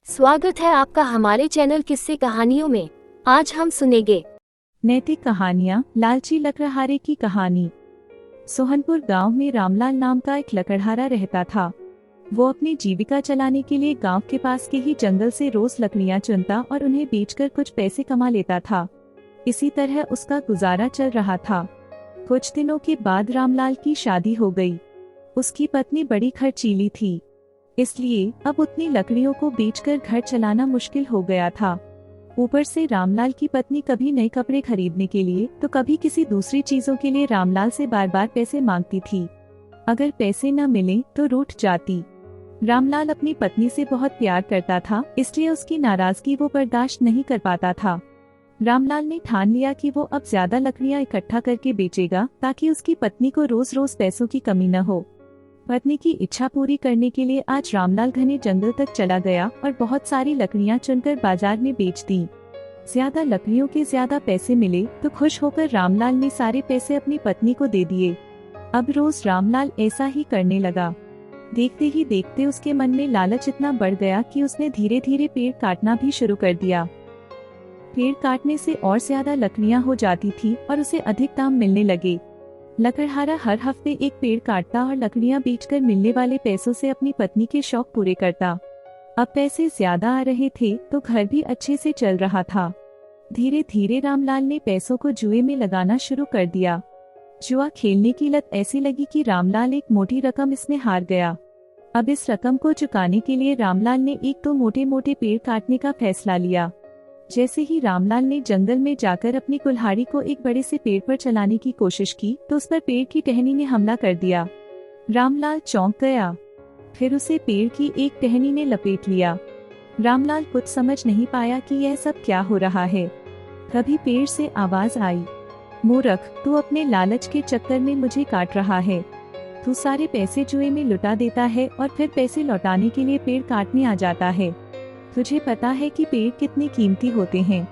स्वागत है आपका हमारे चैनल किस्से कहानियों में। आज हम सुनेंगे नैतिक कहानियाँ। लालची लकड़हारे की कहानी। सोहनपुर गांव में रामलाल नाम का एक लकड़हारा रहता था। वो अपनी जीविका चलाने के लिए गांव के पास के ही जंगल से रोज लकड़ियां चुनता और उन्हें बेचकर कुछ पैसे कमा लेता था। इसी तरह उसका गुजारा चल रहा था। कुछ दिनों के बाद रामलाल की शादी हो गई। उसकी पत्नी बड़ी खर्चीली थी, इसलिए अब उतनी लकड़ियों को बेचकर घर चलाना मुश्किल हो गया था। ऊपर से रामलाल की पत्नी कभी नए कपड़े खरीदने के लिए तो कभी किसी दूसरी चीजों के लिए रामलाल से बार बार पैसे मांगती थी। अगर पैसे न मिले तो रूठ जाती। रामलाल अपनी पत्नी से बहुत प्यार करता था, इसलिए उसकी नाराजगी वो बर्दाश्त नहीं कर पाता था। रामलाल ने ठान लिया कि वो अब ज्यादा लकड़ियां इकट्ठा करके बेचेगा ताकि उसकी पत्नी को रोज रोज पैसों की कमी न हो। पत्नी की इच्छा पूरी करने के लिए आज रामलाल घने जंगल तक चला गया और बहुत सारी लकड़ियां चुनकर बाजार में बेच दी। ज्यादा लकड़ियों के ज्यादा पैसे मिले तो खुश होकर रामलाल ने सारे पैसे अपनी पत्नी को दे दिए। अब रोज रामलाल ऐसा ही करने लगा। देखते ही देखते उसके मन में लालच इतना बढ़ गया कि उसने धीरे धीरे पेड़ काटना भी शुरू कर दिया। पेड़ काटने से और ज्यादा लकड़ियां हो जाती थी और उसे अधिक दाम मिलने लगे। लकड़हारा हर हफ्ते एक पेड़ काटता और लकड़ियां बेचकर मिलने वाले पैसों से अपनी पत्नी के शौक पूरे करता। अब पैसे ज्यादा आ रहे थे तो घर भी अच्छे से चल रहा था। धीरे धीरे रामलाल ने पैसों को जुए में लगाना शुरू कर दिया। जुआ खेलने की लत ऐसी लगी कि रामलाल एक मोटी रकम इसमें हार गया। अब इस रकम को चुकाने के लिए रामलाल ने एक तो मोटे मोटे पेड़ काटने का फैसला लिया। जैसे ही रामलाल ने जंगल में जाकर अपनी कुल्हाड़ी को एक बड़े से पेड़ पर चलाने की कोशिश की तो उस पर पेड़ की टहनी ने हमला कर दिया। रामलाल चौंक गया। फिर उसे पेड़ की एक टहनी ने लपेट लिया। रामलाल कुछ समझ नहीं पाया कि यह सब क्या हो रहा है। तभी पेड़ से आवाज आई, मूर्ख, तू अपने लालच के चक्कर में मुझे काट रहा है। तू सारे पैसे जुए में लुटा देता है और फिर पैसे लौटाने के लिए पेड़ काटने आ जाता है। तुझे पता है कि पेड़ कितने कीमती होते हैं।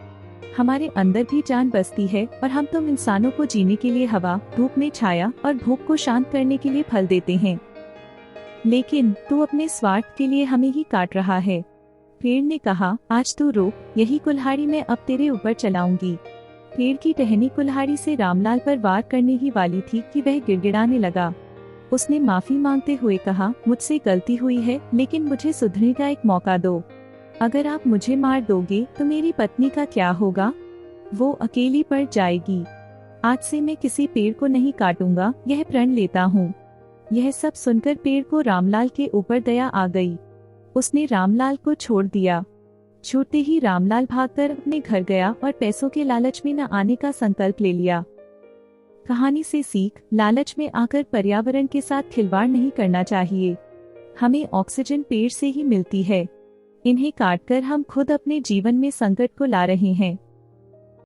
हमारे अंदर भी जान बसती है और हम तुम इंसानों को जीने के लिए हवा, धूप में छाया और भूख को शांत करने के लिए फल देते हैं, लेकिन तू अपने स्वार्थ के लिए हमें ही काट रहा है। पेड़ ने कहा, आज तू रुक, यही कुल्हाड़ी मैं अब तेरे ऊपर चलाऊंगी। पेड़ की टहनी कुल्हाड़ी से रामलाल पर वार करने ही वाली थी कि वह गिड़गिड़ाने लगा। उसने माफी मांगते हुए कहा, मुझसे गलती हुई है, लेकिन मुझे सुधरने का एक मौका दो। अगर आप मुझे मार दोगे तो मेरी पत्नी का क्या होगा? वो अकेली पड़ जाएगी। आज से मैं किसी पेड़ को नहीं काटूंगा, यह प्रण लेता हूँ। यह सब सुनकर पेड़ को रामलाल के ऊपर दया आ गई। उसने रामलाल को छोड़ दिया। छूटते ही रामलाल भागकर अपने घर गया और पैसों के लालच में न आने का संकल्प ले लिया। कहानी से सीख, लालच में आकर पर्यावरण के साथ खिलवाड़ नहीं करना चाहिए। हमें ऑक्सीजन पेड़ से ही मिलती है। इन्हें काटकर हम खुद अपने जीवन में संकट को ला रहे हैं।